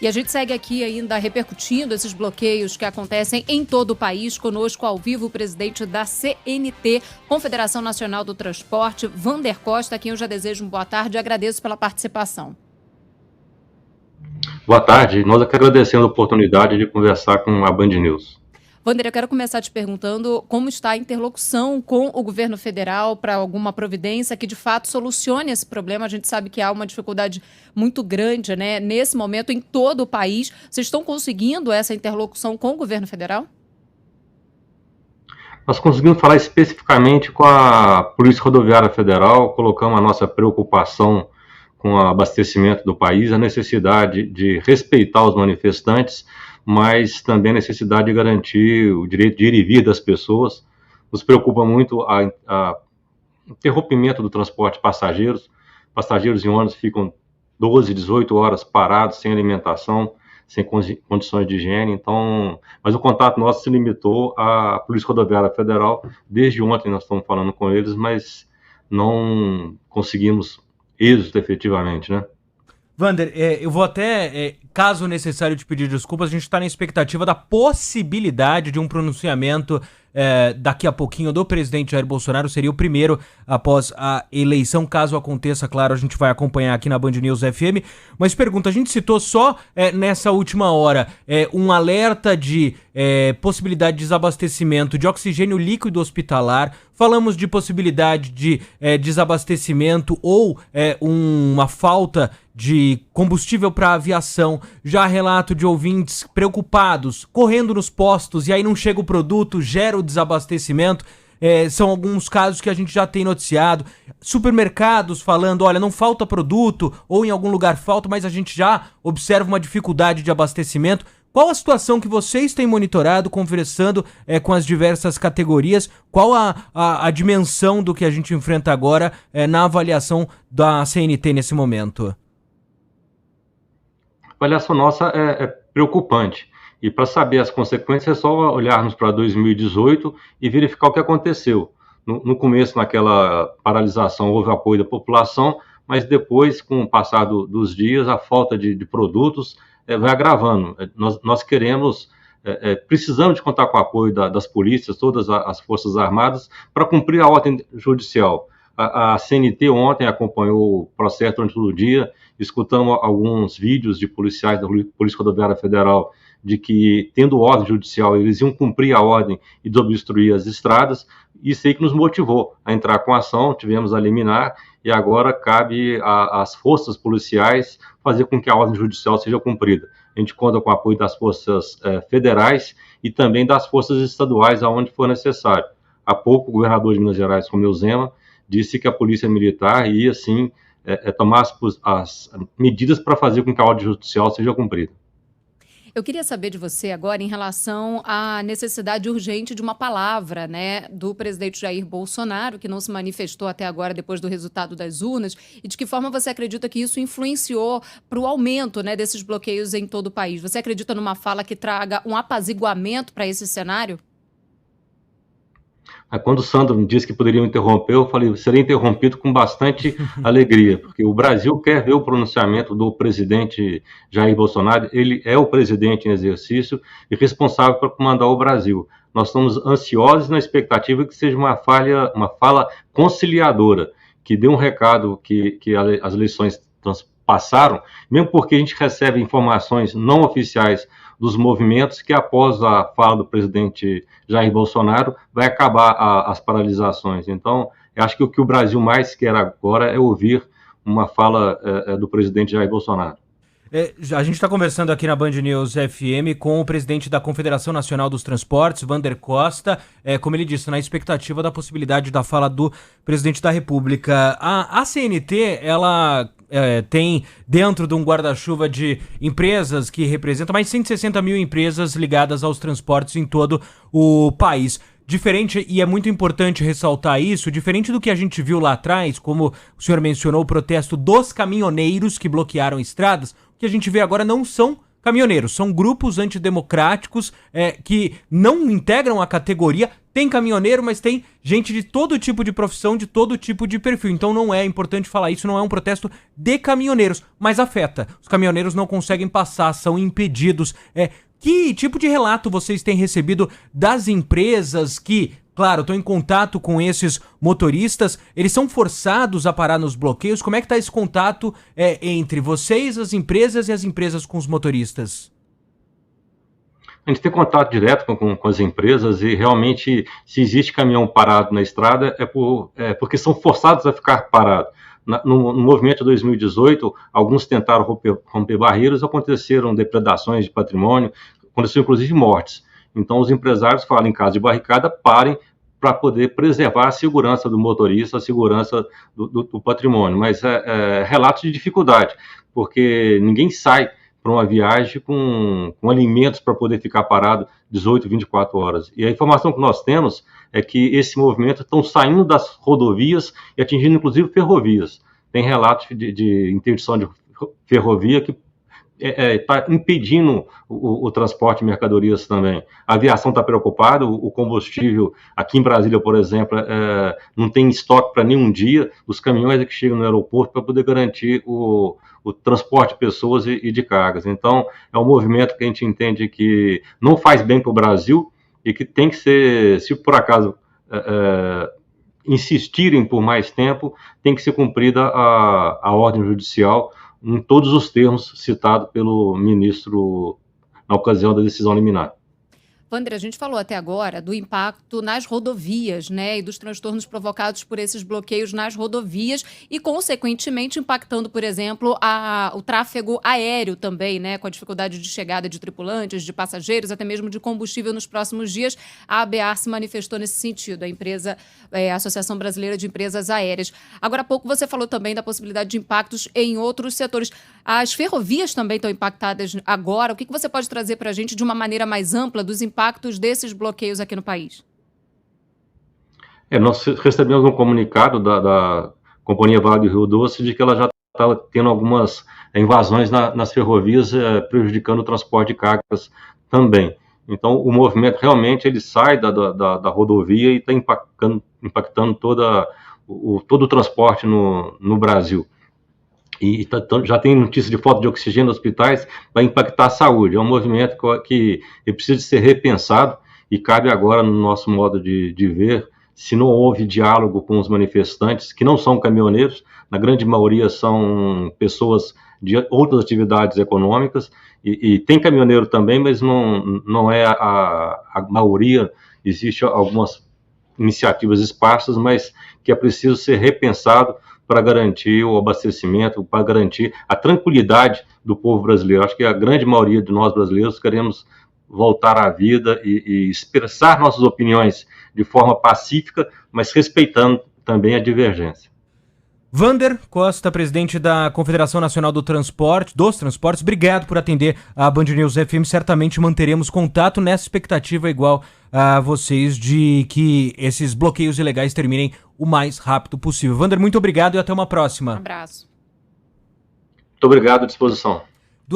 E a gente segue aqui ainda repercutindo esses bloqueios que acontecem em todo o país. Conosco ao vivo o presidente da CNT, Confederação Nacional do Transporte, Wander Costa, a quem eu já desejo uma boa tarde e agradeço pela participação. Boa tarde, nós aqui agradecendo a oportunidade de conversar com a Band News. Wander, eu quero começar te perguntando como está a interlocução com o governo federal para alguma providência que de fato solucione esse problema. A gente sabe que há uma dificuldade muito grande, né, nesse momento em todo o país. Vocês estão conseguindo essa interlocução com o governo federal? Nós conseguimos falar especificamente com a Polícia Rodoviária Federal, colocamos a nossa preocupação com o abastecimento do país, a necessidade de respeitar os manifestantes, mas também a necessidade de garantir o direito de ir e vir das pessoas. Nos preocupa muito o interrompimento do transporte de passageiros. Passageiros em ônibus ficam 12, 18 horas parados, sem alimentação, sem condições de higiene. Então, mas o contato nosso se limitou à Polícia Rodoviária Federal. Desde ontem nós estamos falando com eles, mas não conseguimos êxito efetivamente, né? Wander, eu vou até, caso necessário, te pedir desculpas. A gente está na expectativa da possibilidade de um pronunciamento daqui a pouquinho do presidente Jair Bolsonaro. Seria o primeiro após a eleição. Caso aconteça, claro, a gente vai acompanhar aqui na Band News FM. Mas pergunta, a gente citou só nessa última hora um alerta de possibilidade de desabastecimento de oxigênio líquido hospitalar. Falamos de possibilidade de desabastecimento ou uma falta de combustível para aviação. Já relato de ouvintes preocupados, correndo nos postos e aí não chega o produto, gera o desabastecimento. São alguns casos que a gente já tem noticiado. Supermercados falando, olha, não falta produto, ou em algum lugar falta, mas a gente já observa uma dificuldade de abastecimento. Qual a situação que vocês têm monitorado, conversando com as diversas categorias? Qual a dimensão do que a gente enfrenta agora na avaliação da CNT nesse momento? A avaliação nossa é preocupante. E para saber as consequências é só olharmos para 2018 e verificar o que aconteceu. No começo, naquela paralisação, houve apoio da população, mas depois, com o passar dos dias, a falta de produtos vai agravando. Nós queremos, precisamos de contar com o apoio das polícias, todas as Forças Armadas, para cumprir a ordem judicial. A CNT ontem acompanhou o processo durante todo o dia, escutamos alguns vídeos de policiais da Polícia Rodoviária Federal de que, tendo ordem judicial, eles iam cumprir a ordem e desobstruir as estradas. Isso aí que nos motivou a entrar com a ação, tivemos a liminar, e agora cabe às forças policiais fazer com que a ordem judicial seja cumprida. A gente conta com o apoio das forças federais e também das forças estaduais, aonde for necessário. Há pouco, o governador de Minas Gerais, Romeu Zema, disse que a Polícia Militar ia, sim, tomar as medidas para fazer com que a ordem judicial seja cumprida. Eu queria saber de você agora em relação à necessidade urgente de uma palavra, né, do presidente Jair Bolsonaro, que não se manifestou até agora depois do resultado das urnas, e de que forma você acredita que isso influenciou para o aumento, né, desses bloqueios em todo o país? Você acredita numa fala que traga um apaziguamento para esse cenário? Quando o Sandro me disse que poderia me interromper, eu falei, seria interrompido com bastante alegria, porque o Brasil quer ver o pronunciamento do presidente Jair Bolsonaro. Ele é o presidente em exercício e responsável por comandar o Brasil. Nós estamos ansiosos na expectativa que seja uma fala conciliadora, que dê um recado que as eleições passaram, mesmo porque a gente recebe informações não oficiais dos movimentos que, após a fala do presidente Jair Bolsonaro, vai acabar as paralisações. Então, eu acho que o que o Brasil mais quer agora é ouvir uma fala do presidente Jair Bolsonaro. A gente está conversando aqui na Band News FM com o presidente da Confederação Nacional dos Transportes, Wander Costa, como ele disse, na expectativa da possibilidade da fala do presidente da República. A CNT, ela tem dentro de um guarda-chuva de empresas que representam mais de 160 mil empresas ligadas aos transportes em todo o país. Diferente, e é muito importante ressaltar isso, diferente do que a gente viu lá atrás, como o senhor mencionou, o protesto dos caminhoneiros que bloquearam estradas, o que a gente vê agora não são caminhoneiros, são grupos antidemocráticos que não integram a categoria, tem caminhoneiro, mas tem gente de todo tipo de profissão, de todo tipo de perfil. Então não é importante falar isso, não é um protesto de caminhoneiros, mas afeta. Os caminhoneiros não conseguem passar, são impedidos. Que tipo de relato vocês têm recebido das empresas que, claro, estão em contato com esses motoristas? Eles são forçados a parar nos bloqueios? Como é que está esse contato entre vocês, as empresas, e as empresas com os motoristas? A gente tem contato direto com as empresas e realmente, se existe caminhão parado na estrada, porque são forçados a ficar parados. No movimento de 2018, alguns tentaram romper barreiras, aconteceram depredações de patrimônio, aconteceram inclusive mortes. Então os empresários falam, em caso de barricada, parem para poder preservar a segurança do motorista, a segurança do patrimônio. Mas relatos de dificuldade, porque ninguém sai para uma viagem com alimentos para poder ficar parado 18, 24 horas. E a informação que nós temos é que esse movimento estão saindo das rodovias e atingindo inclusive ferrovias. Tem relatos de interdição de ferrovia que está impedindo o transporte de mercadorias também. A aviação está preocupada, o combustível aqui em Brasília, por exemplo, não tem estoque para nenhum dia, os caminhões que chegam no aeroporto para poder garantir o transporte de pessoas e de cargas. Então, é um movimento que a gente entende que não faz bem para o Brasil e que tem que ser, se por acaso insistirem por mais tempo, tem que ser cumprida a ordem judicial em todos os termos citados pelo ministro na ocasião da decisão liminar. Wander, a gente falou até agora do impacto nas rodovias, né, e dos transtornos provocados por esses bloqueios nas rodovias e, consequentemente, impactando, por exemplo, o tráfego aéreo também, né, com a dificuldade de chegada de tripulantes, de passageiros, até mesmo de combustível nos próximos dias. A ABAR se manifestou nesse sentido, a Associação Brasileira de Empresas Aéreas. Agora há pouco você falou também da possibilidade de impactos em outros setores. As ferrovias também estão impactadas agora. O que você pode trazer para a gente de uma maneira mais ampla dos impactos desses bloqueios aqui no país? Nós recebemos um comunicado da Companhia Vale do Rio Doce de que ela já estava tendo algumas invasões nas ferrovias, prejudicando o transporte de cargas também. Então, o movimento realmente ele sai da rodovia e está impactando todo o transporte no Brasil. E já tem notícia de falta de oxigênio nos hospitais, vai impactar a saúde. É um movimento que precisa ser repensado e cabe agora no nosso modo de ver, se não houve diálogo com os manifestantes, que não são caminhoneiros, na grande maioria são pessoas de outras atividades econômicas, e tem caminhoneiro também, mas não é a maioria. Existem algumas iniciativas esparsas, mas que é preciso ser repensado para garantir o abastecimento, para garantir a tranquilidade do povo brasileiro. Acho que a grande maioria de nós brasileiros queremos voltar à vida e expressar nossas opiniões de forma pacífica, mas respeitando também a divergência. Wander Costa, presidente da Confederação Nacional dos Transportes, obrigado por atender a Band News FM. Certamente manteremos contato nessa expectativa igual a vocês de que esses bloqueios ilegais terminem o mais rápido possível. Wander, muito obrigado e até uma próxima. Um abraço. Muito obrigado, à disposição.